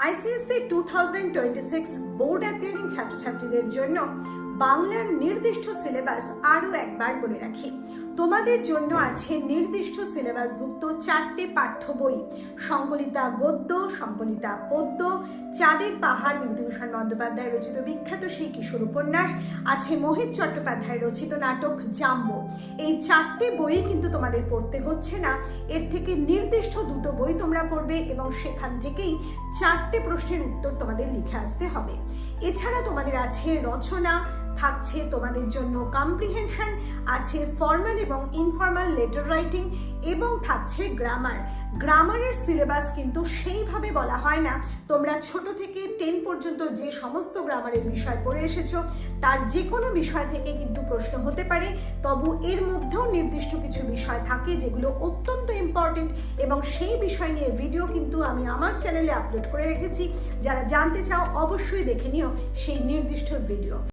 ICSE 2026 board appearing ছাত্রছাত্রীদের জন্য বাংলার নির্দিষ্ট সিলেবাস আরও একবার বলে রাখি। তোমাদের জন্য আছে নির্দিষ্ট সিলেবাসভুক্ত 4টে পাঠ্য বই। সংকলিতা গদ্য, সংকলিতা পদ্য, চাঁদের পাহাড় বিভূতিভূষণ বন্দ্যোপাধ্যায় রচিত বিখ্যাত সেই কিশোর উপন্যাস, আছে মোহিত চট্টোপাধ্যায় রচিত নাটক জাম্বো। এই 4টে বই কিন্তু তোমাদের পড়তে হচ্ছে না, এর থেকে নির্দিষ্ট 2টো বই তোমরা পড়বে এবং সেখান থেকেই 4টে প্রশ্নের উত্তর তোমাদের লিখে আসতে হবে। এছাড়া তোমাদের আছে রচনা, থাকছে তোমাদের জন্য কম্প্রিহেনশন, আছে ফর্মাল এবং ইনফর্মাল লেটার রাইটিং এবং থাকছে গ্রামার। গ্রামারের সিলেবাস কিন্তু সেইভাবে বলা হয় না। তোমরা ছোট থেকে 10 পর্যন্ত যে সমস্ত গ্রামারের বিষয় পড়ে এসেছো তার যে কোনো বিষয় থেকে কিন্তু প্রশ্ন হতে পারে, তবু এর মধ্যেও নির্দিষ্ট কিছু বিষয় থাকে যেগুলো অত্যন্ত ইম্পর্টেন্ট এবং সেই বিষয় নিয়ে ভিডিও কিন্তু আমি আমার চ্যানেলে আপলোড করে রেখেছি। যারা জানতে চাও অবশ্যই দেখে নিও সেই নির্দিষ্ট ভিডিও।